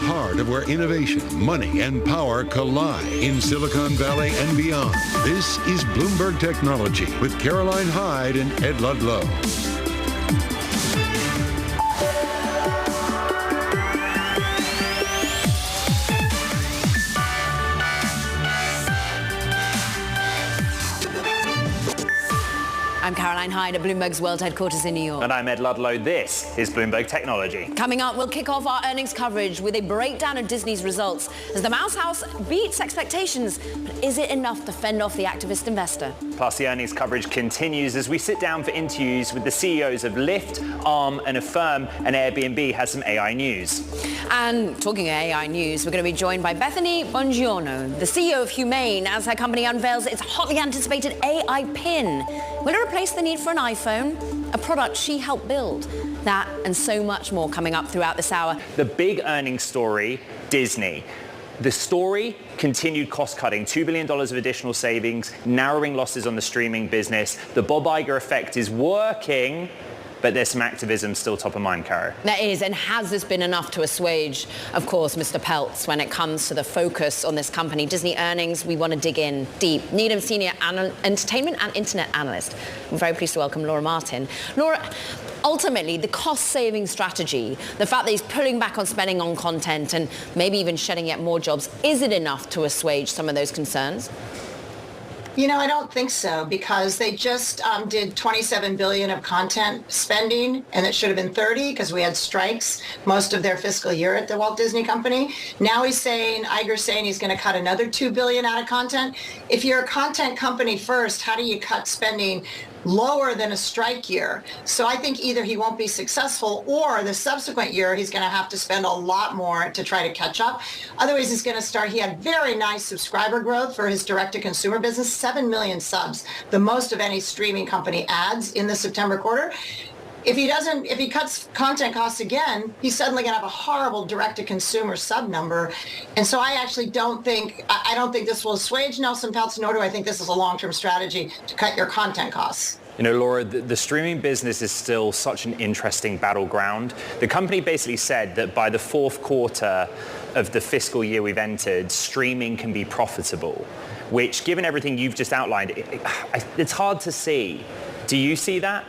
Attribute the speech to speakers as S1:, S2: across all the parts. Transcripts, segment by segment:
S1: heart of where innovation, money, and power collide in Silicon Valley and beyond. This is Bloomberg Technology with Caroline Hyde and Ed Ludlow.
S2: I'm Caroline Hyde at Bloomberg's World Headquarters in New York.
S3: And I'm Ed Ludlow. This is Bloomberg Technology.
S2: Coming up, we'll kick off our earnings coverage with a breakdown of Disney's results as the Mouse House beats expectations. But is it enough to fend off the activist investor?
S3: Plus, the earnings coverage continues as we sit down for interviews with the CEOs of Lyft, Arm and Affirm, and Airbnb has some AI news.
S2: And talking of AI news, we're going to be joined by Bethany Bongiorno, the CEO of Humane, as her company unveils its hotly anticipated AI pin. Will it replace the need for an iPhone, a product she helped build? That and so much more coming up throughout this hour.
S3: The big earnings story, Disney. The story, continued cost cutting, $2 billion of additional savings, narrowing losses on the streaming business. The Bob Iger effect is working, but there's some activism still top of mind, Caro.
S2: There is, and has this been enough to assuage, of course, Mr. Peltz when it comes to the focus on this company? Disney earnings, we want to dig in deep. Needham Senior Entertainment and Internet Analyst. I'm very pleased to welcome Laura Martin. Laura, ultimately, the cost-saving strategy, the fact that he's pulling back on spending on content and maybe even shedding yet more jobs, is it enough to assuage some of those concerns?
S4: You know, I don't think so, because they just did $27 billion of content spending, and it should have been 30 because we had strikes most of their fiscal year at the Walt Disney Company. Now Iger's saying he's going to cut another $2 billion out of content. If you're a content company first, how do you cut spending lower than a strike year? So I think either he won't be successful, or the subsequent year he's going to have to spend a lot more to try to catch up. Otherwise, he's going to start. He had very nice subscriber growth for his direct-to-consumer business, 7 million subs, the most of any streaming company adds in the September quarter. If he cuts content costs again, he's suddenly going to have a horrible direct-to-consumer sub number. And so I actually don't think this will assuage Nelson Peltz, nor do I think this is a long-term strategy to cut your content costs.
S3: You know, Laura, the streaming business is still such an interesting battleground. The company basically said that by the fourth quarter of the fiscal year we've entered, streaming can be profitable, which, given everything you've just outlined, it's hard to see. Do you see that?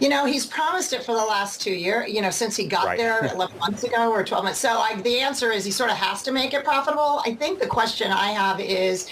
S4: You know, he's promised it for the last 2 years, since he got there 11 months ago or 12 months. So the answer is he sort of has to make it profitable. I think the question I have is,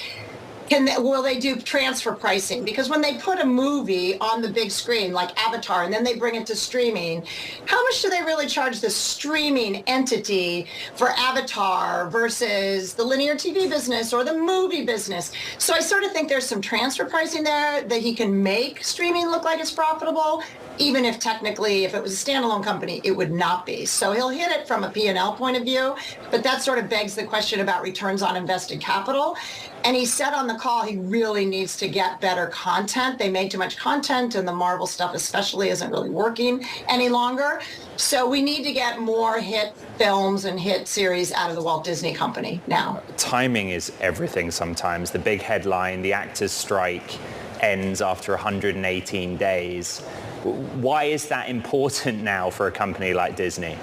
S4: will they do transfer pricing? Because when they put a movie on the big screen like Avatar and then they bring it to streaming, how much do they really charge the streaming entity for Avatar versus the linear TV business or the movie business? So I sort of think there's some transfer pricing there that he can make streaming look like it's profitable, even if technically, if it was a standalone company, it would not be. So he'll hit it from a P&L point of view, but that sort of begs the question about returns on invested capital. And he said on the call he really needs to get better content. They made too much content, and the Marvel stuff especially isn't really working any longer. So we need to get more hit films and hit series out of the Walt Disney Company now.
S3: Timing is everything sometimes. The big headline, the actors' strike ends after 118 days. Why is that important now for a company like Disney?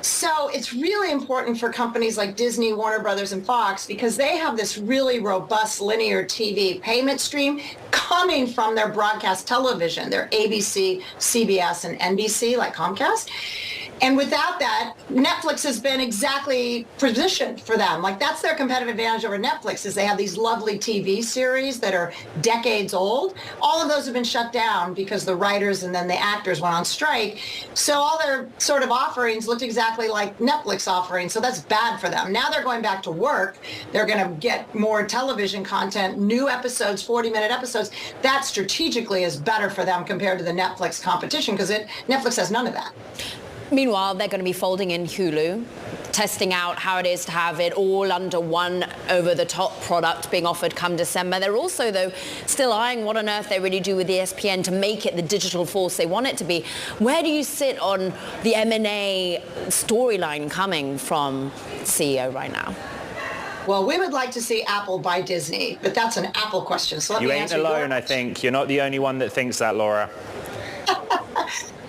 S4: So it's really important for companies like Disney, Warner Brothers, and Fox because they have this really robust linear TV payment stream coming from their broadcast television, their ABC, CBS, and NBC, like Comcast. And without that, Netflix has been exactly positioned for them. Like, that's their competitive advantage over Netflix, is they have these lovely TV series that are decades old. All of those have been shut down because the writers and then the actors went on strike. So all their sort of offerings looked exactly like Netflix offerings. So that's bad for them. Now they're going back to work. They're going to get more television content, new episodes, 40-minute episodes. That strategically is better for them compared to the Netflix competition because Netflix has none of that.
S2: Meanwhile, they're going to be folding in Hulu, testing out how it is to have it all under one over-the-top product being offered come December. They're also, though, still eyeing what on earth they really do with ESPN to make it the digital force they want it to be. Where do you sit on the M&A storyline coming from CEO right now?
S4: Well, we would like to see Apple buy Disney, but that's an Apple question. So let me answer
S3: you ain't alone, I think. You're not the only one that thinks that, Laura.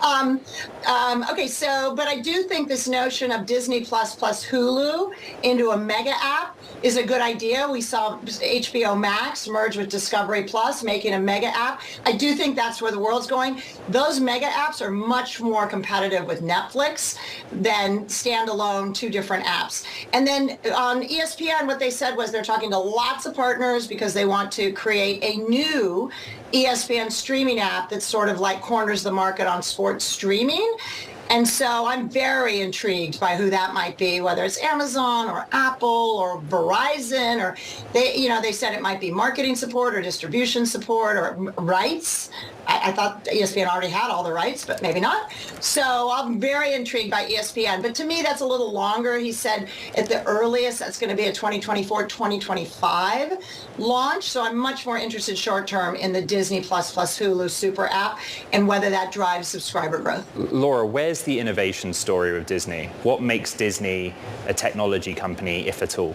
S4: Okay, but I do think this notion of Disney Plus Hulu into a mega app is a good idea. We saw HBO Max merge with Discovery Plus, making a mega app. I do think that's where the world's going. Those mega apps are much more competitive with Netflix than standalone two different apps. And then on ESPN, what they said was they're talking to lots of partners because they want to create a new ESPN streaming app that sort of like corners the market on sports streaming. And so I'm very intrigued by who that might be, whether it's Amazon or Apple or Verizon, or they said it might be marketing support or distribution support or rights. I thought ESPN already had all the rights, but maybe not. So I'm very intrigued by ESPN. But to me, that's a little longer. He said at the earliest, that's going to be a 2024, 2025 launch. So I'm much more interested short term in the Disney Plus Hulu super app and whether that drives subscriber growth.
S3: Laura, where's the innovation story with Disney? What makes Disney a technology company, if at all?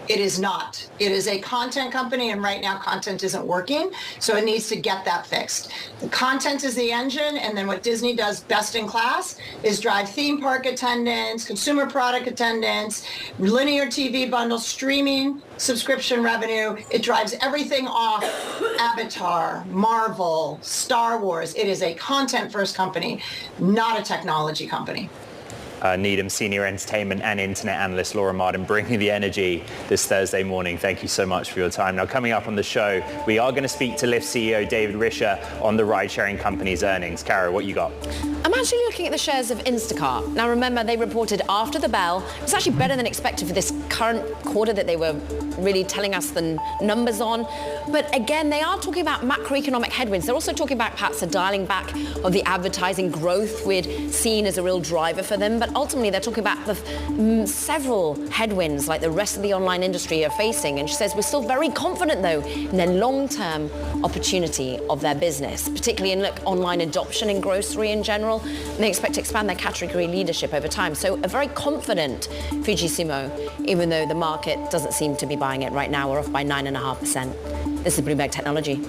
S4: It is not. It is a content company, and right now content isn't working, so it needs to get that fixed. The content is the engine, and then what Disney does best in class is drive theme park attendance, consumer product attendance, linear TV bundles, streaming, subscription revenue. It drives everything off Avatar, Marvel, Star Wars. It is a content-first company, not a technology company.
S3: Needham Senior Entertainment and Internet Analyst Laura Martin, bringing the energy this Thursday morning. Thank you so much for your time. Now, coming up on the show, we are going to speak to Lyft CEO David Risher on the ride-sharing company's earnings. Cara, what you got?
S2: I'm actually looking at the shares of Instacart. Now, remember, they reported after the bell. It was actually better than expected for this current quarter that they were really telling us the numbers on. But again, they are talking about macroeconomic headwinds. They're also talking about perhaps a dialing back of the advertising growth we'd seen as a real driver for them. But ultimately, they're talking about the several headwinds like the rest of the online industry are facing. And she says, we're still very confident, though, in the long-term opportunity of their business, particularly in online adoption in grocery in general. And they expect to expand their category leadership over time. So a very confident Fujisimo, even though the market doesn't seem to be buying it right now. We're off by 9.5%. This is Bloomberg Technology.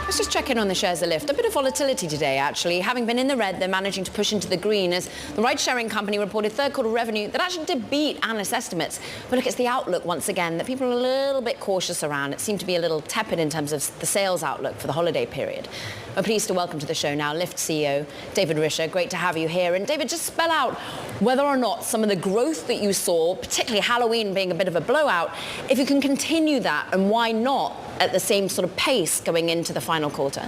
S2: Let's just check in on the shares of Lyft. A bit of volatility today, actually. Having been in the red, they're managing to push into the green as the ride-sharing company reported third quarter revenue that actually did beat analyst estimates. But look, it's the outlook once again that people are a little bit cautious around. It seemed to be a little tepid in terms of the sales outlook for the holiday period. We're pleased to welcome to the show now Lyft CEO David Risher. Great to have you here. And David, just spell out whether or not some of the growth that you saw, particularly Halloween being a bit of a blowout, if you can continue that and why not at the same sort of pace going into the final quarter.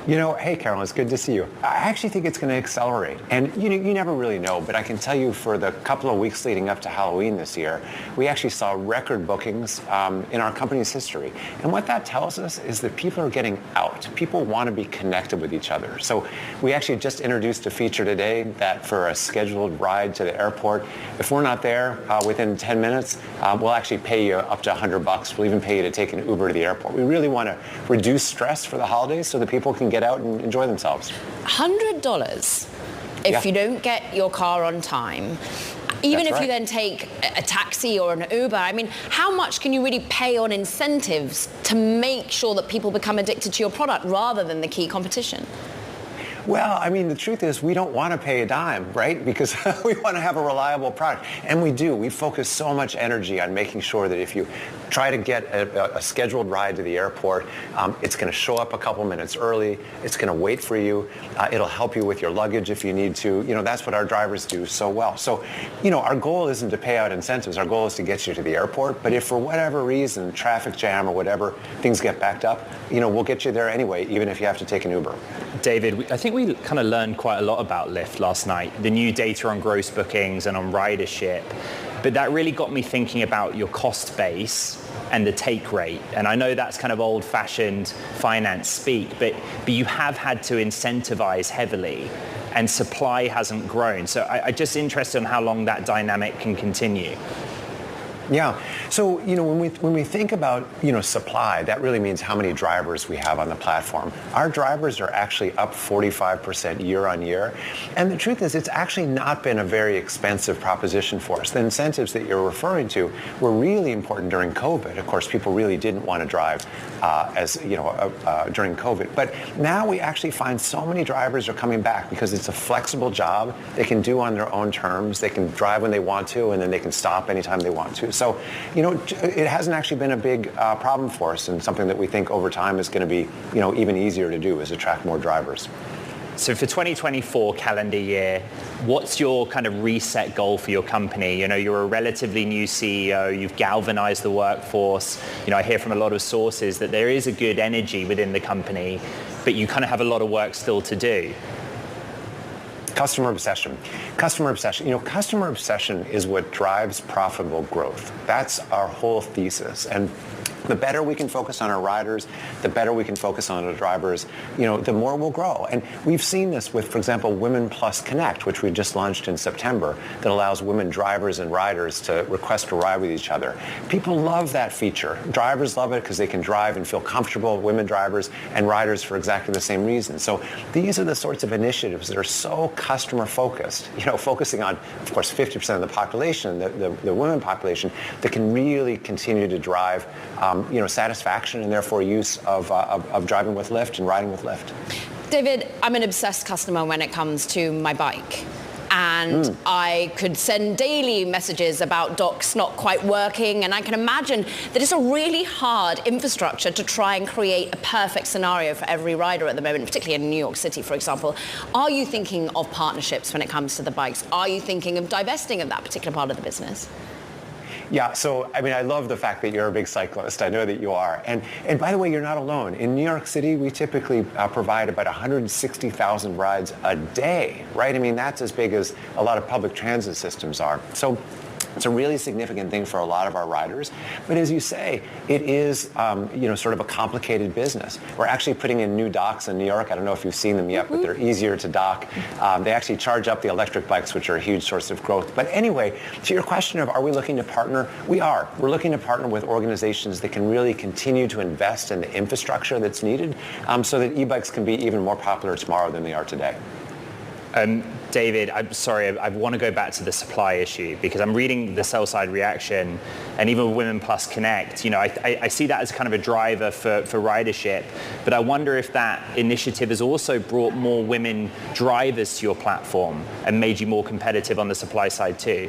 S5: Hey, Carolyn, it's good to see you. I actually think it's going to accelerate. And, you never really know, but I can tell you for the couple of weeks leading up to Halloween this year, we actually saw record bookings in our company's history. And what that tells us is that people are getting out. People want to be connected with each other. So we actually just introduced a feature today that for a scheduled ride to the airport, if we're not there within 10 minutes, we'll actually pay you up to $100. We'll even pay you to take an Uber to the airport. We really want to reduce stress for the holidays so that people can get out and enjoy themselves.
S2: $100 if you don't get your car on time. Even if you then take a taxi or an Uber, I mean, how much can you really pay on incentives to make sure that people become addicted to your product rather than the key competition?
S5: Well, I mean, the truth is we don't want to pay a dime, right? Because we want to have a reliable product. And we do. We focus so much energy on making sure that if you try to get a scheduled ride to the airport, it's going to show up a couple minutes early. It's going to wait for you. It'll help you with your luggage if you need to. That's what our drivers do so well. So, our goal isn't to pay out incentives. Our goal is to get you to the airport. But if for whatever reason, traffic jam or whatever, things get backed up, we'll get you there anyway, even if you have to take an Uber.
S3: David, I think we kind of learned quite a lot about Lyft last night, the new data on gross bookings and on ridership. But that really got me thinking about your cost base and the take rate. And I know that's kind of old-fashioned finance speak, but you have had to incentivize heavily and supply hasn't grown. So I'm just interested in how long that dynamic can continue.
S5: Yeah. So, when we think about, supply, that really means how many drivers we have on the platform. Our drivers are actually up 45% year on year. And the truth is, it's actually not been a very expensive proposition for us. The incentives that you're referring to were really important during COVID. Of course, people really didn't want to drive during COVID. But now we actually find so many drivers are coming back because it's a flexible job. They can do on their own terms. They can drive when they want to, and then they can stop anytime they want to. So, it hasn't actually been a big problem for us, and something that we think over time is going to be, even easier to do is attract more drivers.
S3: So for 2024 calendar year, what's your kind of reset goal for your company? You're a relatively new CEO, you've galvanized the workforce. I hear from a lot of sources that there is a good energy within the company, but you kind of have a lot of work still to do.
S5: Customer obsession. Customer obsession is what drives profitable growth. That's our whole thesis. And the better we can focus on our riders, the better we can focus on our drivers, the more we'll grow. And we've seen this with, for example, Women Plus Connect, which we just launched in September, that allows women drivers and riders to request a ride with each other. People love that feature. Drivers love it because they can drive and feel comfortable, women drivers and riders for exactly the same reason. So these are the sorts of initiatives that are so customer focused, focusing on, of course, 50% of the population, the women population, that can really continue to drive satisfaction and therefore use of driving with Lyft and riding with Lyft.
S2: David, I'm an obsessed customer when it comes to my bike. And I could send daily messages about docs not quite working. And I can imagine that it's a really hard infrastructure to try and create a perfect scenario for every rider at the moment, particularly in New York City, for example. Are you thinking of partnerships when it comes to the bikes? Are you thinking of divesting of that particular part of the business?
S5: Yeah, so I love the fact that you're a big cyclist. I know that you are. And by the way, you're not alone. In New York City, we typically provide about 160,000 rides a day, right? That's as big as a lot of public transit systems are. So it's a really significant thing for a lot of our riders. But as you say, it is, sort of a complicated business. We're actually putting in new docks in New York. I don't know if you've seen them yet, but they're easier to dock. They actually charge up the electric bikes, which are a huge source of growth. But anyway, to your question of are we looking to partner? We are. We're looking to partner with organizations that can really continue to invest in the infrastructure that's needed so that e-bikes can be even more popular tomorrow than they are today.
S3: David, I'm sorry, I want to go back to the supply issue because I'm reading the sell side reaction, and even with Women Plus Connect, I see that as kind of a driver for ridership, but I wonder if that initiative has also brought more women drivers to your platform and made you more competitive on the supply side too.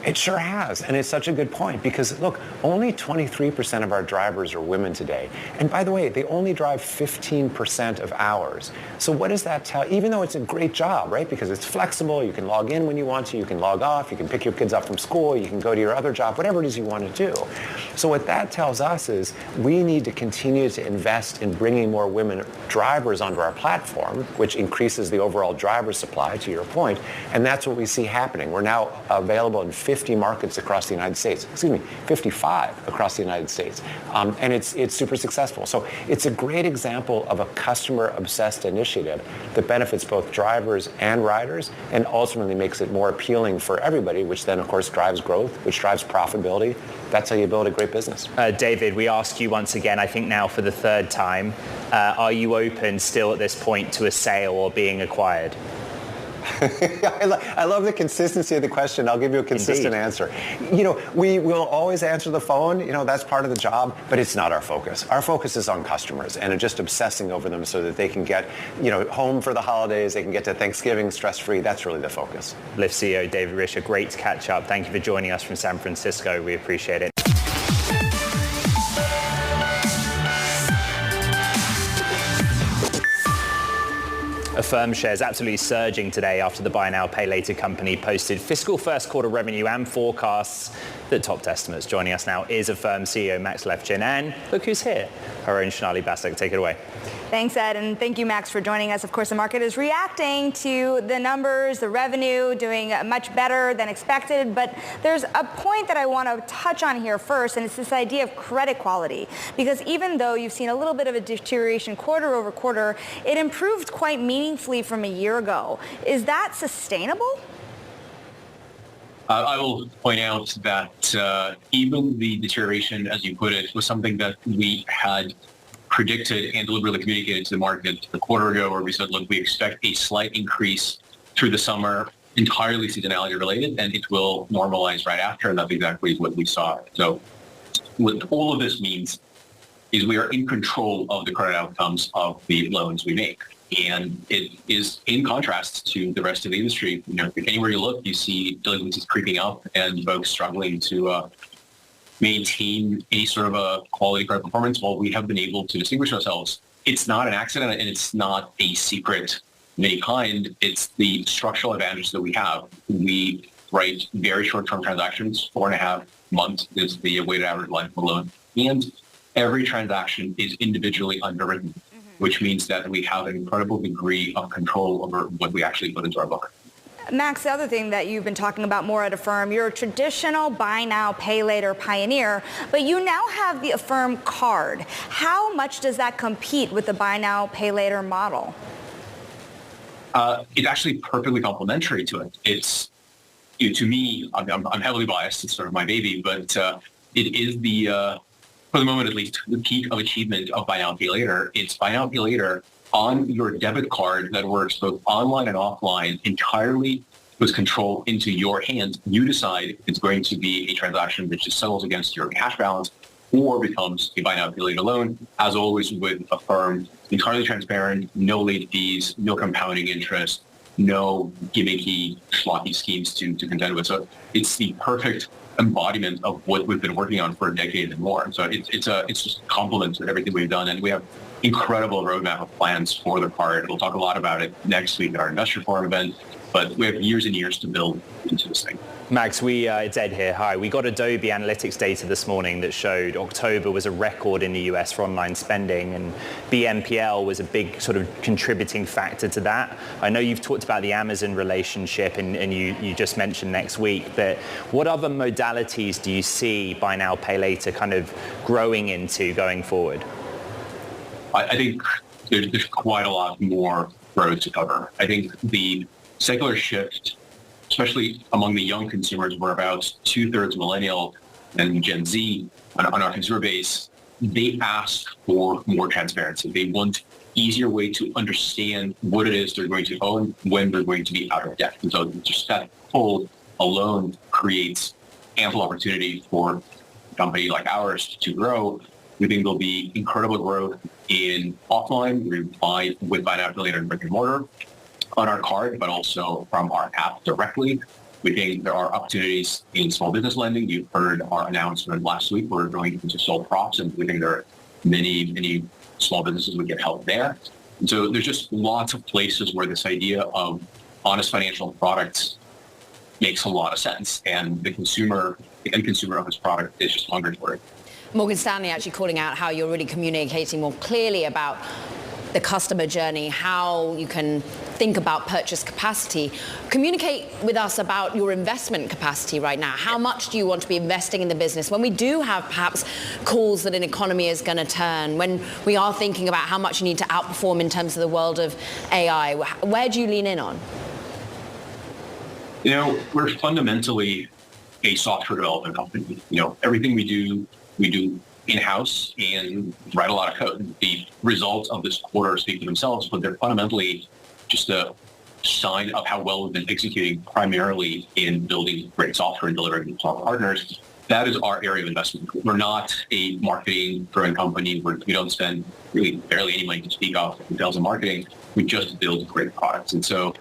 S5: It sure has, and it's such a good point because, look, only 23% of our drivers are women today. And by the way, they only drive 15% of hours. So what does that tell? Even though it's a great job, right? Because it's flexible, you can log in when you want to, you can log off, you can pick your kids up from school, you can go to your other job, whatever it is you want to do. So what that tells us is we need to continue to invest in bringing more women drivers onto our platform, which increases the overall driver supply, to your point, and that's what we see happening. We're now available in 50 markets across the United States. 55 across the United States. And it's super successful. So it's a great example of a customer-obsessed initiative that benefits both drivers and riders and ultimately makes it more appealing for everybody, which then, of course, drives growth, which drives profitability. That's how you build a great business.
S3: David, we ask you once again, I think now for the third time, are you open still at this point to a sale or being acquired?
S5: I love the consistency of the question. I'll give you a consistent answer. We will always answer the phone. That's part of the job, but it's not our focus. Our focus is on customers and just obsessing over them so that they can get, home for the holidays. They can get to Thanksgiving stress-free. That's really the focus.
S3: Lyft CEO David Risher, great to catch up. Thank you for joining us from San Francisco. We appreciate it. Affirm shares absolutely surging today after the Buy Now, Pay Later company posted fiscal first quarter revenue and forecasts that topped estimates. Joining us now is Affirm CEO Max Levchin, and look who's here, our own Sonali Basak. Take it away.
S6: Thanks, Ed, and thank you, Max, for joining us. Of course, the market is reacting to the numbers, the revenue, doing much better than expected. But there's a point that I want to touch on here first, and it's this idea of credit quality. Because even though you've seen a little bit of a deterioration quarter over quarter, it improved quite meaningfully from a year ago. Is that sustainable?
S7: I will point out that even the deterioration, as you put it, was something that we had predicted and deliberately communicated to the market a quarter ago, where we said, look, we expect a slight increase through the summer, entirely seasonality related, and it will normalize right after, and that's exactly what we saw. So what all of this means is we are in control of the credit outcomes of the loans we make. And it is in contrast to the rest of the industry. Anywhere you look, you see delinquencies creeping up and folks struggling to maintain any sort of a quality credit performance, while we have been able to distinguish ourselves. It's not an accident, and it's not a secret of any kind. It's the structural advantage that we have. We write very short-term transactions. 4.5 months is the weighted average life of a loan. And every transaction is individually underwritten, which means that we have an incredible degree of control over what we actually put into our book.
S6: Max, the other thing that you've been talking about more at Affirm, you're a traditional buy now, pay later pioneer, but you now have the Affirm card. How much does that compete with the buy now, pay later model?
S7: It's actually perfectly complementary to it. It's, to me, I'm heavily biased. It's sort of my baby, but it is for the moment at least, the peak of achievement of buy now, pay later. It's buy now, pay later on your debit card that works both online and offline, entirely with control into your hands. You decide if it's going to be a transaction that just settles against your cash balance or becomes a buy now, pay later loan. As always with Affirm, entirely transparent, no late fees, no compounding interest, no gimmicky, schlocky schemes to contend with. So it's the perfect embodiment of what we've been working on for a decade and more. So it's just complements with everything we've done, and we have incredible roadmap of plans for the card. We'll talk a lot about it next week at our Investor Forum event, but we have years and years to build into this thing.
S3: Max, it's Ed here. Hi. We got Adobe Analytics data this morning that showed October was a record in the US for online spending, and BNPL was a big sort of contributing factor to that. I know you've talked about the Amazon relationship, and you just mentioned next week, but what other modalities do you see buy now, pay later kind of growing into going forward?
S7: I think there's quite a lot more road to cover. I think the secular shift, especially among the young consumers, we're about 2/3 millennial and Gen Z on our consumer base, they ask for more transparency. They want easier way to understand what it is they're going to own when they're going to be out of debt. And so just that pull alone creates ample opportunity for a company like ours to grow. We think there'll be incredible growth in offline. We buy with buy now, pay later and brick and mortar on our card, but also from our app directly. We think there are opportunities in small business lending. You've heard our announcement last week. We're going into sole props, and we think there are many small businesses would get help there. And so there's just lots of places where this idea of honest financial products makes a lot of sense, and the end consumer of this product is just hungry for it.
S2: Morgan Stanley actually calling out how you're really communicating more clearly about the customer journey, how you can think about purchase capacity. Communicate with us about your investment capacity right now. How much do you want to be investing in the business when we do have perhaps calls that an economy is going to turn, when we are thinking about how much you need to outperform in terms of the world of AI? Where do you lean in on?
S7: We're fundamentally a software development company. Everything we do in-house and write a lot of code. The results of this quarter speak for themselves, but they're fundamentally just a sign of how well we've been executing primarily in building great software and delivering it to our partners. That is our area of investment. We're not a marketing-driven company. We don't spend really barely any money to speak of in sales and marketing. We just build great products. And so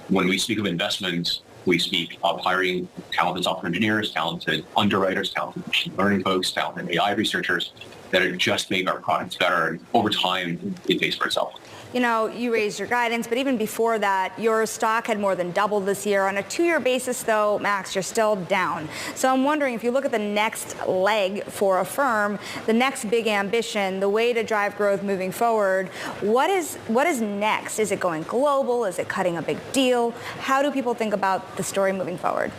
S7: when we speak of investment, we speak of hiring talented software engineers, talented underwriters, talented machine learning folks, talented AI researchers that are just making our products better. And over time, it pays for itself.
S6: You raised your guidance, but even before that, your stock had more than doubled this year. On a 2-year basis, though, Max, you're still down. So I'm wondering, if you look at the next leg for Affirm, the next big ambition, the way to drive growth moving forward, what is next? Is it going global? Is it cutting a big deal? How do people think about the story moving forward?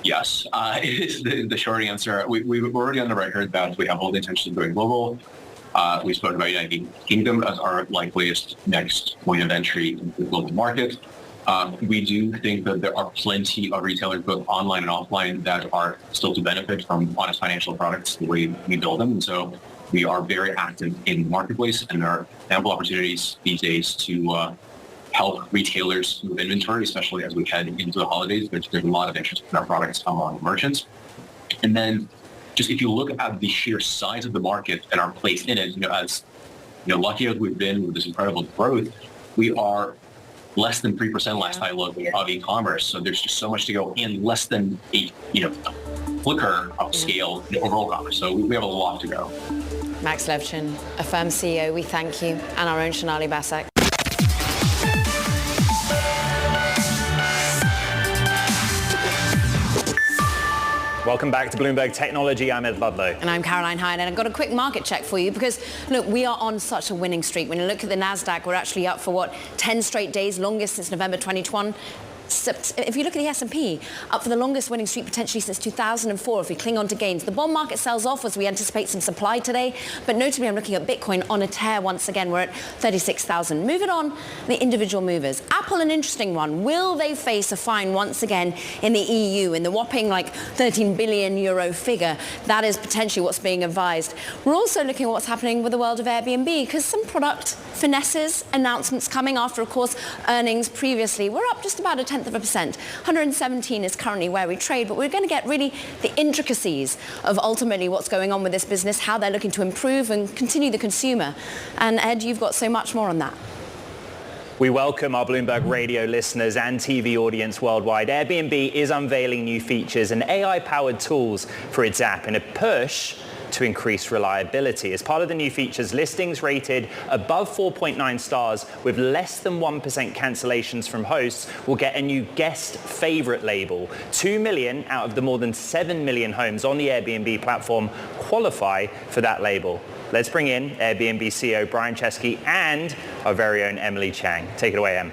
S7: Yes, it is the short answer. We're already on the record that we have all the intention of going global. We spoke about United Kingdom as our likeliest next point of entry into the global market. We do think that there are plenty of retailers, both online and offline, that are still to benefit from honest financial products, the way we build them. And so we are very active in the marketplace, and there are ample opportunities these days to help retailers move inventory, especially as we head into the holidays. There's a lot of interest in our products among merchants. And then just if you look at the sheer size of the market and our place in it, as lucky as we've been with this incredible growth, we are less than 3% last I looked of e-commerce. So there's just so much to go in less than a flicker of scale in overall commerce. So we have a lot to go.
S2: Max Levchin, Affirm CEO, we thank you, and our own Shonali Basak.
S3: Welcome back to Bloomberg Technology. I'm Ed Ludlow.
S2: And I'm Caroline Hyde, and I've got a quick market check for you because, look, we are on such a winning streak. When you look at the NASDAQ, we're actually up for, 10 straight days, longest since November 2021. If you look at the S&P, up for the longest winning streak potentially since 2004 if we cling on to gains. The bond market sells off as we anticipate some supply today, but notably I'm looking at Bitcoin on a tear once again. We're at 36,000. Moving on, the individual movers. Apple, an interesting one. Will they face a fine once again in the EU in the whopping 13 billion euro figure? That is potentially what's being advised. We're also looking at what's happening with the world of Airbnb because some product finesses, announcements coming after, of course, earnings previously. We're up just about 0.1%. 117 is currently where we trade, but we're going to get really the intricacies of ultimately what's going on with this business, how they're looking to improve and continue the consumer. And Ed, you've got so much more on that.
S3: We welcome our Bloomberg Radio listeners and TV audience worldwide. Airbnb is unveiling new features and AI-powered tools for its app in a push to increase reliability. As part of the new features, listings rated above 4.9 stars with less than 1% cancellations from hosts will get a new guest favorite label. 2 million out of the more than 7 million homes on the Airbnb platform qualify for that label. Let's bring in Airbnb CEO Brian Chesky and our very own Emily Chang. Take it away, Em.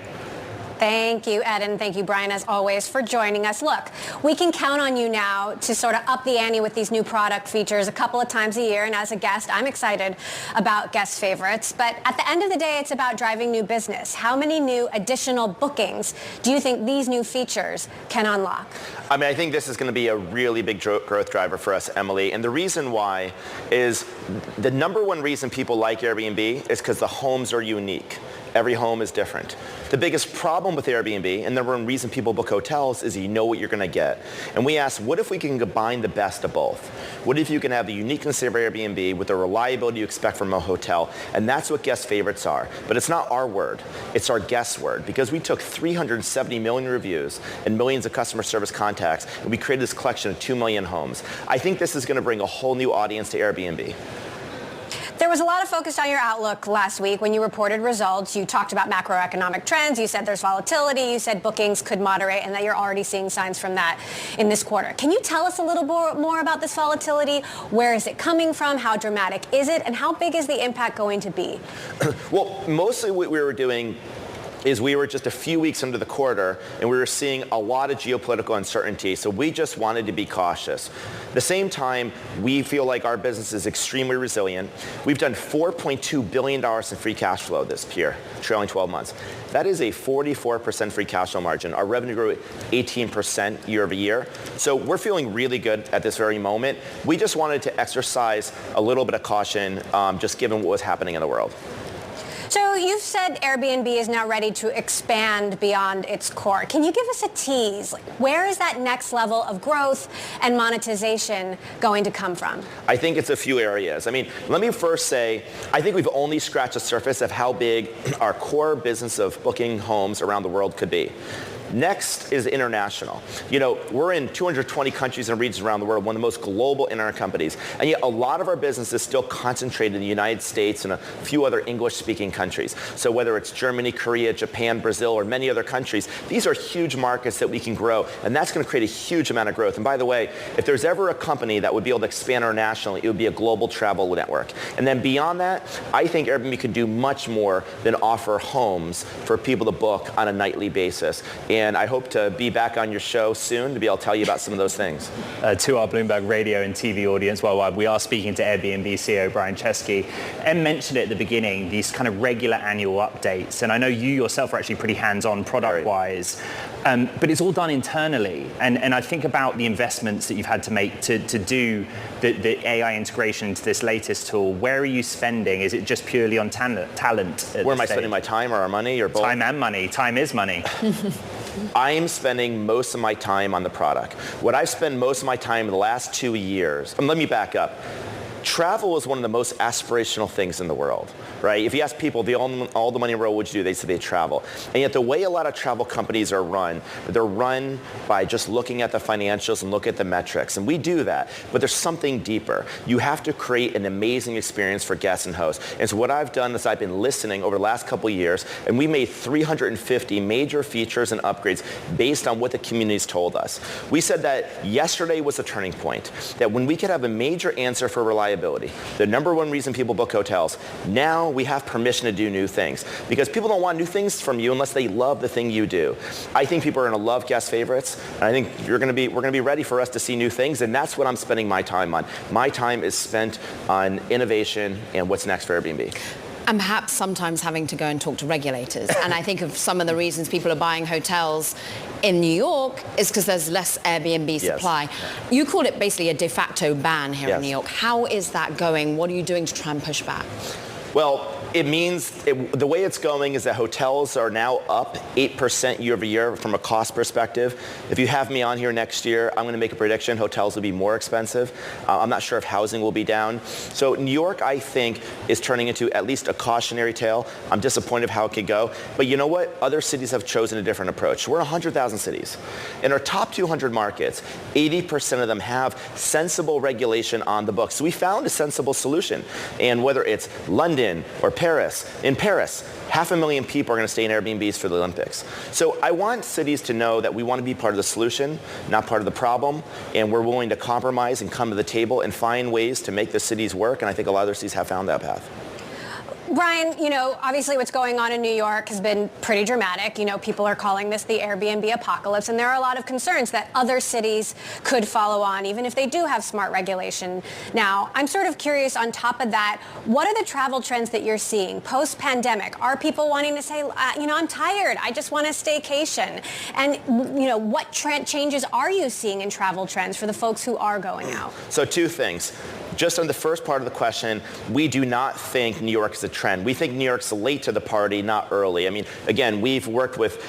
S8: Thank you, Ed, and thank you, Brian, as always, for joining us. Look, we can count on you now to sort of up the ante with these new product features a couple of times a year. And as a guest, I'm excited about guest favorites. But at the end of the day, it's about driving new business. How many new additional bookings do you think these new features can unlock?
S9: I think this is going to be a really big growth driver for us, Emily. And the reason why is the number one reason people like Airbnb is because the homes are unique. Every home is different. The biggest problem with Airbnb, and the one reason people book hotels, is you know what you're going to get. And we asked, what if we can combine the best of both? What if you can have the uniqueness of Airbnb with the reliability you expect from a hotel? And that's what guest favorites are. But it's not our word. It's our guest's word. Because we took 370 million reviews and millions of customer service contacts, and we created this collection of 2 million homes. I think this is going to bring a whole new audience to Airbnb.
S8: There was a lot of focus on your outlook last week when you reported results. You talked about macroeconomic trends. You said there's volatility. You said bookings could moderate and that you're already seeing signs from that in this quarter. Can you tell us a little more about this volatility? Where is it coming from? How dramatic is it? And how big is the impact going to be?
S9: Well, mostly what we were doing is we were just a few weeks into the quarter and we were seeing a lot of geopolitical uncertainty, so we just wanted to be cautious. At the same time, we feel like our business is extremely resilient. We've done $4.2 billion in free cash flow this year, trailing 12 months. That is a 44% free cash flow margin. Our revenue grew at 18% year over year. So we're feeling really good at this very moment. We just wanted to exercise a little bit of caution, just given what was happening in the world.
S8: So you've said Airbnb is now ready to expand beyond its core. Can you give us a tease? Where is that next level of growth and monetization going to come from?
S9: I think it's a few areas. Let me first say, I think we've only scratched the surface of how big our core business of booking homes around the world could be. Next is international. We're in 220 countries and regions around the world, one of the most global internet companies. And yet a lot of our business is still concentrated in the United States and a few other English-speaking countries. So whether it's Germany, Korea, Japan, Brazil, or many other countries, these are huge markets that we can grow. And that's going to create a huge amount of growth. And by the way, if there's ever a company that would be able to expand internationally, it would be a global travel network. And then beyond that, I think Airbnb can do much more than offer homes for people to book on a nightly basis. And I hope to be back on your show soon to be able to tell you about some of those things.
S3: To our Bloomberg radio and TV audience worldwide, we are speaking to Airbnb CEO Brian Chesky. Em mentioned it at the beginning, these kind of regular annual updates. And I know you yourself are actually pretty hands-on product-wise. But it's all done internally. And I think about the investments that you've had to make to do the AI integration into this latest tool. Where are you spending? Is it just purely on talent?
S9: Where am I spending my time or our money or both?
S3: Time and money. Time is money.
S9: I am spending most of my time on the product. What I've spent most of my time in the last 2 years, let me back up. Travel is one of the most aspirational things in the world, right? If you ask people, all the money in the world, what'd you do? They say they travel. And yet the way a lot of travel companies are run, they're run by just looking at the financials and look at the metrics. And we do that. But there's something deeper. You have to create an amazing experience for guests and hosts. And so what I've done is I've been listening over the last couple of years, and we made 350 major features and upgrades based on what the community's told us. We said that yesterday was a turning point, that when we could have a major answer for reliability, the number one reason people book hotels, now we have permission to do new things. Because people don't want new things from you unless they love the thing you do. I think people are going to love guest favorites. And I think we're going to be ready for us to see new things. And that's what I'm spending my time on. My time is spent on innovation and what's next for Airbnb.
S2: And perhaps sometimes having to go and talk to regulators. And I think of some of the reasons people are buying hotels in New York is because there's less Airbnb supply.
S9: Yes.
S2: You called it basically a de facto ban here
S9: Yes.
S2: in New York. How is that going? What are you doing to try and push back?
S9: Well, it means the way it's going is that hotels are now up 8% year over year from a cost perspective. If you have me on here next year, I'm going to make a prediction. Hotels will be more expensive. I'm not sure if housing will be down. So New York, I think, is turning into at least a cautionary tale. I'm disappointed how it could go. But you know what? Other cities have chosen a different approach. We're 100,000 cities. In our top 200 markets, 80% of them have sensible regulation on the books. So we found a sensible solution. And whether it's London or Paris. In Paris, 500,000 people are going to stay in Airbnbs for the Olympics. So I want cities to know that we want to be part of the solution, not part of the problem, and we're willing to compromise and come to the table and find ways to make the cities work, and I think a lot of other cities have found that path.
S8: Brian, obviously what's going on in New York has been pretty dramatic. People are calling this the Airbnb apocalypse, and there are a lot of concerns that other cities could follow on, even if they do have smart regulation. Now, I'm sort of curious on top of that, what are the travel trends that you're seeing post-pandemic? Are people wanting to say, I'm tired, I just want a staycation? And, what changes are you seeing in travel trends for the folks who are going out?
S9: So 2 things. Just on the first part of the question, we do not think New York is a trend. We think New York's late to the party, not early. I mean, again, we've worked with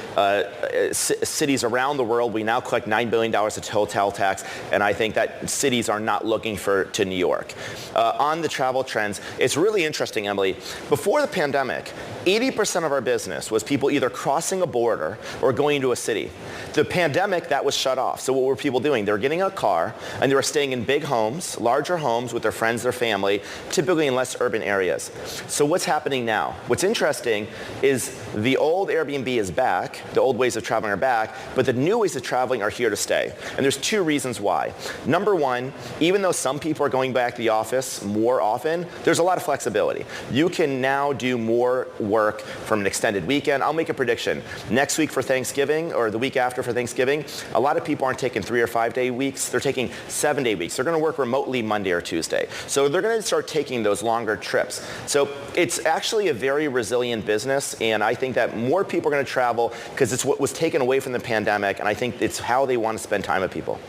S9: cities around the world. We now collect $9 billion of hotel tax, and I think that cities are not looking to New York. On the travel trends, it's really interesting, Emily. Before the pandemic, 80% of our business was people either crossing a border or going into a city. The pandemic, that was shut off. So what were people doing? They were getting a car, and they were staying in big homes, larger homes with their friends, their family, typically in less urban areas. So what's happening now? What's interesting is the old Airbnb is back, the old ways of traveling are back, but the new ways of traveling are here to stay. And there's 2 reasons why. Number one, even though some people are going back to the office more often, there's a lot of flexibility. You can now do more work from an extended weekend. I'll make a prediction. Next week for Thanksgiving or the week after for Thanksgiving, a lot of people aren't taking 3 or 5 day weeks. They're taking 7-day weeks. They're going to work remotely Monday or Tuesday. So they're going to start taking those longer trips. So it's actually a very resilient business, and I think that more people are going to travel because it's what was taken away from the pandemic, and I think it's how they want to spend time with people.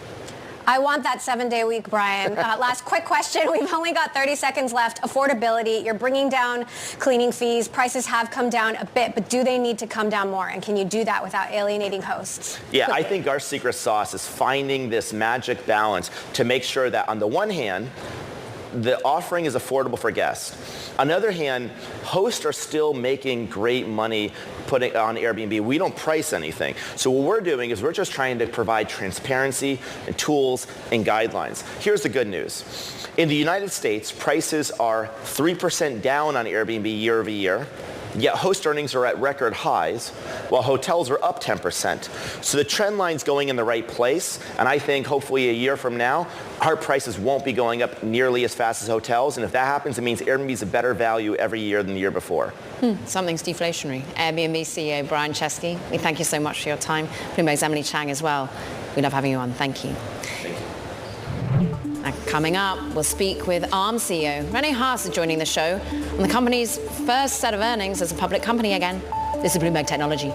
S8: I want that 7-day week, Brian. Last quick question. We've only got 30 seconds left. Affordability. You're bringing down cleaning fees. Prices have come down a bit, but do they need to come down more? And can you do that without alienating hosts?
S9: Yeah, I think our secret sauce is finding this magic balance to make sure that on the one hand, the offering is affordable for guests. On the other hand, hosts are still making great money putting on Airbnb. We don't price anything. So what we're doing is we're just trying to provide transparency and tools and guidelines. Here's the good news. In the United States, prices are 3% down on Airbnb year over year. Yet host earnings are at record highs, while hotels are up 10%. So the trend line's going in the right place, and I think hopefully a year from now, our prices won't be going up nearly as fast as hotels, and if that happens, it means Airbnb is a better value every year than the year before.
S2: Something's deflationary. Airbnb CEO Brian Chesky, we thank you so much for your time. Bloomberg's Emily Chang as well. We love having you on. Thank you.
S9: Thank you.
S2: Coming up, we'll speak with Arm CEO Rene Haas is joining the show on the company's first set of earnings as a public company again. This is Bloomberg Technology.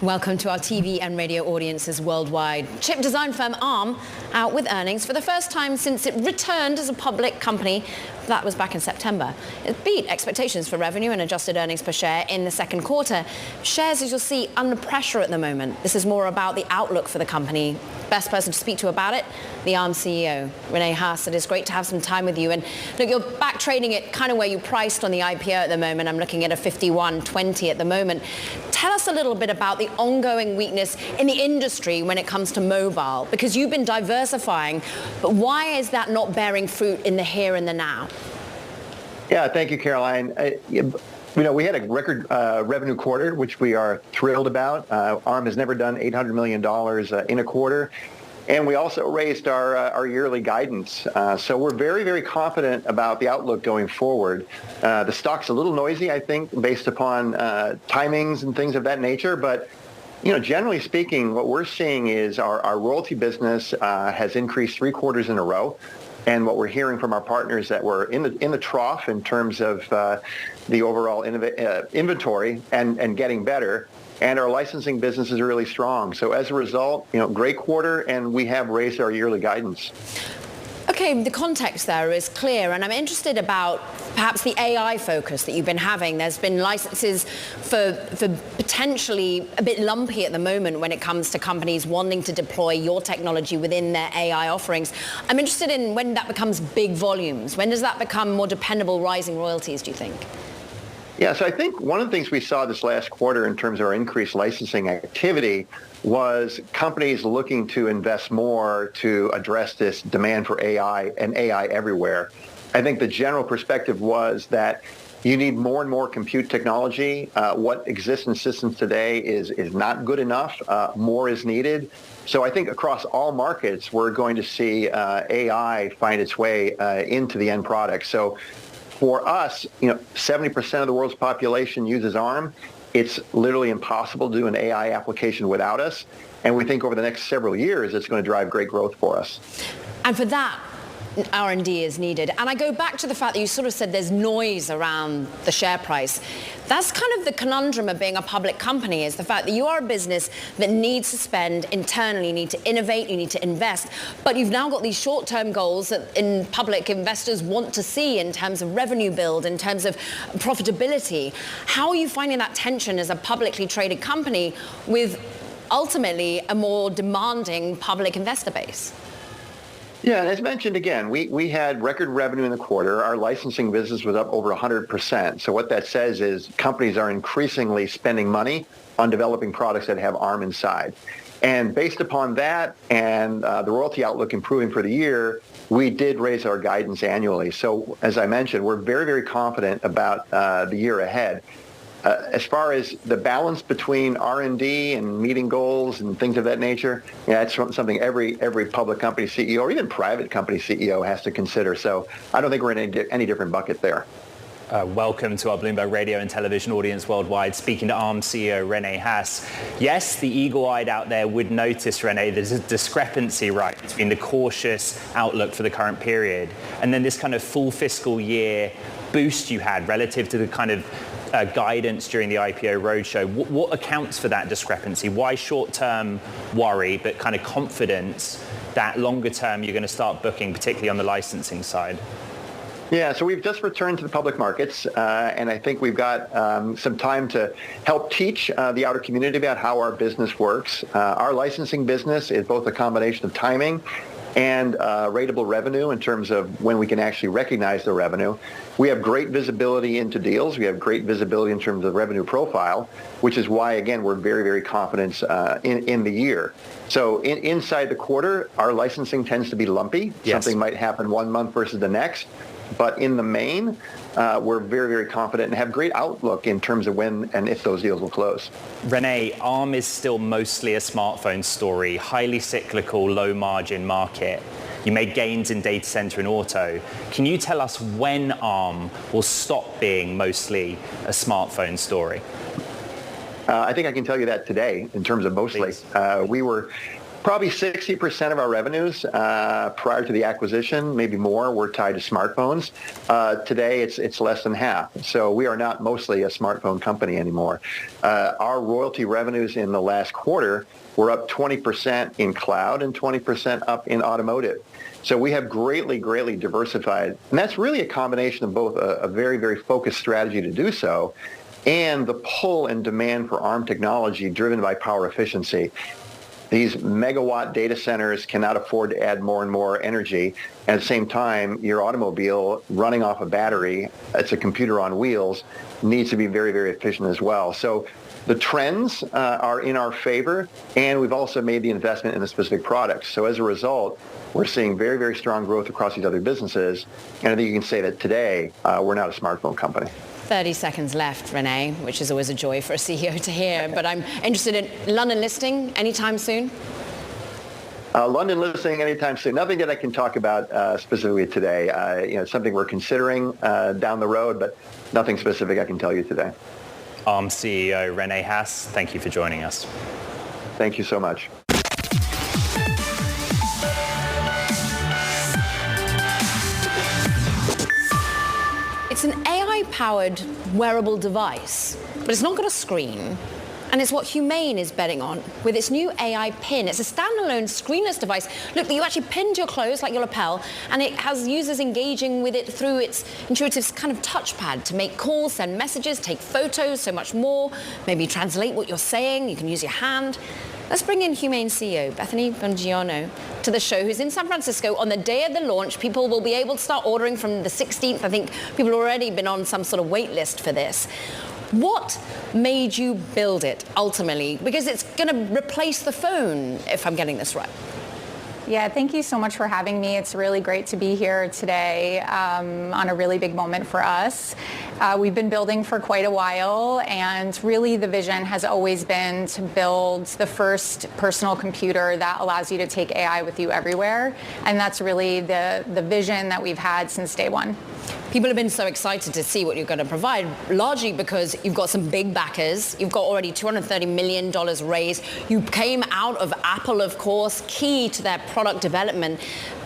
S2: Welcome to our TV and radio audiences worldwide. Chip design firm Arm out with earnings for the first time since it returned as a public company. That was back in September. It beat expectations for revenue and adjusted earnings per share in the second quarter. Shares, as you'll see, under pressure at the moment. This is more about the outlook for the company. Best person to speak to about it, the Arm CEO, Rene Haas. It is great to have some time with you. And look, you're back trading it kind of where you priced on the IPO at the moment. I'm looking at a 51.20 at the moment. Tell us a little bit about the ongoing weakness in the industry when it comes to mobile, because you've been diversifying, but why is that not bearing fruit in the here and the now?
S10: Yeah, thank you, Caroline. We had a record revenue quarter, which we are thrilled about. Arm has never done $800 million in a quarter. And we also raised our yearly guidance. So we're very, very confident about the outlook going forward. The stock's a little noisy, I think, based upon timings and things of that nature. But generally speaking, what we're seeing is our royalty business has increased 3 quarters in a row. And what we're hearing from our partners that we're in the trough in terms of the overall inventory and getting better. And our licensing business is really strong. So as a result, great quarter, and we have raised our yearly guidance.
S2: Okay, the context there is clear, and I'm interested about perhaps the AI focus that you've been having. There's been licenses for potentially a bit lumpy at the moment when it comes to companies wanting to deploy your technology within their AI offerings. I'm interested in when that becomes big volumes. When does that become more dependable rising royalties, do you think?
S10: Yeah, so I think one of the things we saw this last quarter in terms of our increased licensing activity was companies looking to invest more to address this demand for AI and AI everywhere. I think the general perspective was that you need more and more compute technology. What exists in systems today is not good enough. More is needed. So I think across all markets, we're going to see AI find its way into the end product. So for us, 70% of the world's population uses ARM. It's literally impossible to do an AI application without us. And we think over the next several years, it's going to drive great growth for us.
S2: And for that, R&D is needed. And I go back to the fact that you sort of said there's noise around the share price. That's kind of the conundrum of being a public company, is the fact that you are a business that needs to spend internally, you need to innovate, you need to invest, but you've now got these short-term goals that in public investors want to see in terms of revenue build, in terms of profitability. How are you finding that tension as a publicly traded company with ultimately a more demanding public investor base?
S10: Yeah, and as mentioned again, we had record revenue in the quarter. Our licensing business was up over 100%. So what that says is companies are increasingly spending money on developing products that have ARM inside. And based upon that and the royalty outlook improving for the year, we did raise our guidance annually. So as I mentioned, we're very, very confident about the year ahead. As far as the balance between R&D and meeting goals and things of that nature, that's something every public company CEO or even private company CEO has to consider. So I don't think we're in any different bucket there.
S3: Welcome to our Bloomberg radio and television audience worldwide, speaking to Arm CEO Rene Haas. Yes, the eagle-eyed out there would notice, Rene, there's a discrepancy, right, between the cautious outlook for the current period and then this kind of full fiscal year boost you had relative to the kind of guidance during the IPO roadshow. What accounts for that discrepancy? Why short-term worry, but kind of confidence that longer term you're going to start booking, particularly on the licensing side?
S10: Yeah, so we've just returned to the public markets, and I think we've got some time to help teach the outer community about how our business works. Our licensing business is both a combination of timing and ratable revenue in terms of when we can actually recognize the revenue. We have great visibility into deals. We have great visibility in terms of revenue profile, which is why, again, we're very, very confident in the year. So inside the quarter, our licensing tends to be lumpy.
S3: Yes.
S10: Something might happen one month versus the next. But in the main, we're very, very confident and have great outlook in terms of when and if those deals will close.
S3: Renee, ARM is still mostly a smartphone story, highly cyclical, low margin market. You made gains in data center and auto. Can you tell us when ARM will stop being mostly a smartphone story?
S10: I think I can tell you that today in terms of mostly. We were probably 60% of our revenues prior to the acquisition, maybe more, were tied to smartphones. Today, it's less than half. So we are not mostly a smartphone company anymore. Our royalty revenues in the last quarter were up 20% in cloud and 20% up in automotive. So we have greatly, greatly diversified. And that's really a combination of both a very, very focused strategy to do so and the pull and demand for ARM technology driven by power efficiency. These megawatt data centers cannot afford to add more and more energy. And at the same time, your automobile running off a battery, it's a computer on wheels, needs to be very, very efficient as well. So the trends are in our favor, and we've also made the investment in the specific products. So as a result, we're seeing very, very strong growth across these other businesses. And I think you can say that today, we're not a smartphone company.
S2: 30 seconds left, Renee, which is always a joy for a CEO to hear. But I'm interested in London listing anytime soon?
S10: London listing anytime soon. Nothing that I can talk about specifically today. Something we're considering down the road, but nothing specific I can tell you today.
S3: ARM CEO Renee Haas, thank you for joining us.
S10: Thank you so much.
S2: It's an AI-powered wearable device, but it's not got a screen. And it's what Humane is betting on with its new AI pin. It's a standalone screenless device. Look, that you actually pin to your clothes like your lapel, and it has users engaging with it through its intuitive kind of touchpad to make calls, send messages, take photos, so much more. Maybe translate what you're saying. You can use your hand. Let's bring in Humane CEO Bethany Bongiorno to the show, who's in San Francisco on the day of the launch. People will be able to start ordering from the 16th. I think people have already been on some sort of wait list for this. What made you build it, ultimately? Because it's going to replace the phone, if I'm getting this right.
S11: Yeah, thank you so much for having me. It's really great to be here today on a really big moment for us. We've been building for quite a while, and really the vision has always been to build the first personal computer that allows you to take AI with you everywhere. And that's really the vision that we've had since day one.
S2: People have been so excited to see what you're going to provide, largely because you've got some big backers. You've got already $230 million raised. You came out of Apple, of course, key to their product development.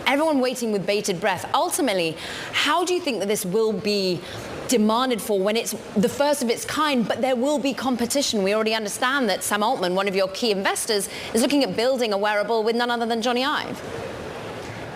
S2: Everyone waiting with bated breath. Ultimately, how do you think that this will be demanded for when it's the first of its kind, but there will be competition? We already understand that Sam Altman, one of your key investors, is looking at building a wearable with none other than Johnny Ive.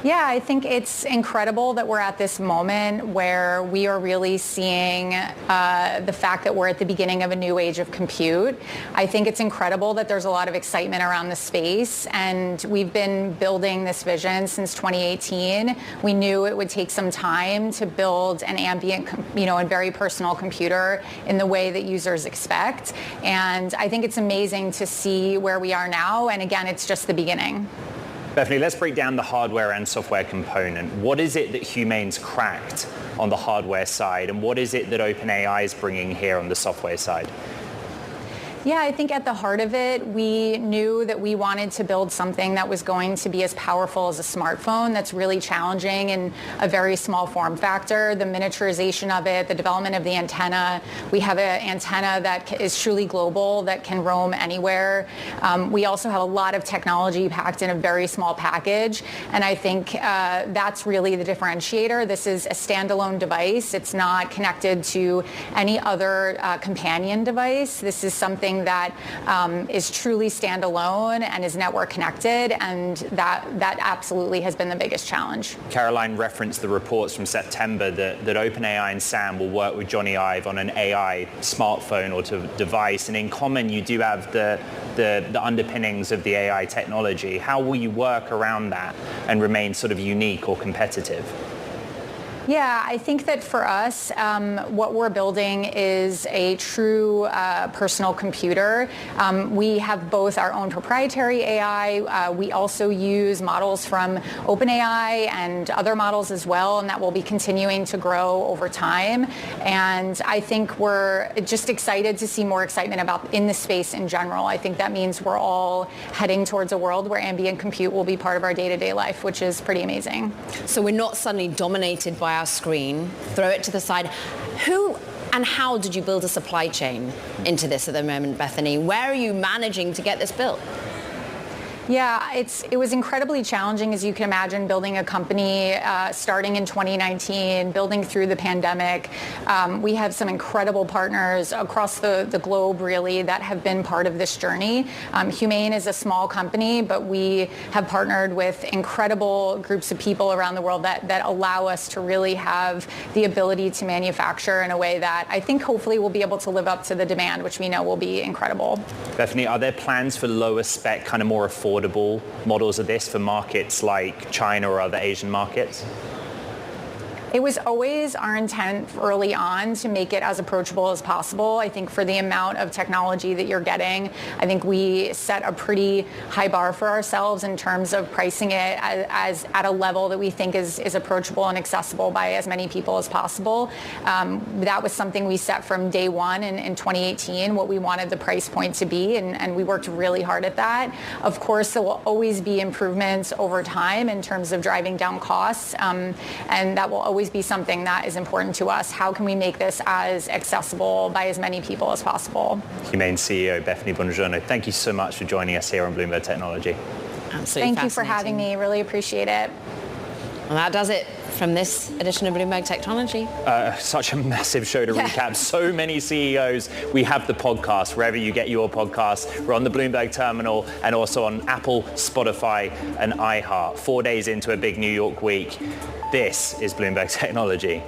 S11: Yeah, I think it's incredible that we're at this moment where we are really seeing the fact that we're at the beginning of a new age of compute. I think it's incredible that there's a lot of excitement around the space, and we've been building this vision since 2018. We knew it would take some time to build an ambient, and very personal computer in the way that users expect. And I think it's amazing to see where we are now. And again, it's just the beginning.
S3: Bethany, let's break down the hardware and software component. What is it that Humane's cracked on the hardware side, and what is it that OpenAI is bringing here on the software side?
S11: Yeah, I think at the heart of it, we knew that we wanted to build something that was going to be as powerful as a smartphone. That's really challenging in a very small form factor. The miniaturization of it, the development of the antenna. We have an antenna that is truly global, that can roam anywhere. We also have a lot of technology packed in a very small package. And I think that's really the differentiator. This is a standalone device. It's not connected to any other companion device. This is something that is truly standalone and is network connected, and that absolutely has been the biggest challenge.
S3: Caroline referenced the reports from September that OpenAI and Sam will work with Johnny Ive on an AI smartphone or device, and in common you do have the underpinnings of the AI technology. How will you work around that and remain sort of unique or competitive?
S11: Yeah, I think that for us, what we're building is a true personal computer. We have both our own proprietary AI. We also use models from OpenAI and other models as well, and that will be continuing to grow over time. And I think we're just excited to see more excitement in the space in general. I think that means we're all heading towards a world where ambient compute will be part of our day-to-day life, which is pretty amazing.
S2: So we're not suddenly dominated by our screen. Throw it to the side. Who and how did you build a supply chain into this at the moment, Bethany? Where are you managing to get this built?
S11: Yeah, it was incredibly challenging, as you can imagine, building a company starting in 2019, building through the pandemic. We have some incredible partners across the globe, really, that have been part of this journey. Humane is a small company, but we have partnered with incredible groups of people around the world that allow us to really have the ability to manufacture in a way that I think hopefully we'll be able to live up to the demand, which we know will be incredible.
S3: Bethany, are there plans for lower spec, kind of more affordable models of this for markets like China or other Asian markets?
S11: It was always our intent early on to make it as approachable as possible. I think for the amount of technology that you're getting, I think we set a pretty high bar for ourselves in terms of pricing it as at a level that we think is approachable and accessible by as many people as possible. That was something we set from day one in 2018, what we wanted the price point to be, and we worked really hard at that. Of course, there will always be improvements over time in terms of driving down costs, and that will always be something that is important to us. How can we make this as accessible by as many people as possible?
S3: Humane CEO Bethany Bongiorno, thank you so much for joining us here on Bloomberg Technology.
S2: Absolutely.
S11: Thank you for having me. Really appreciate it.
S2: Well, that does it from this edition of Bloomberg Technology.
S3: Such a massive show to recap. So many CEOs. We have the podcast wherever you get your podcasts. We're on the Bloomberg terminal and also on Apple, Spotify, and iHeart. 4 days into a big New York week. This is Bloomberg Technology.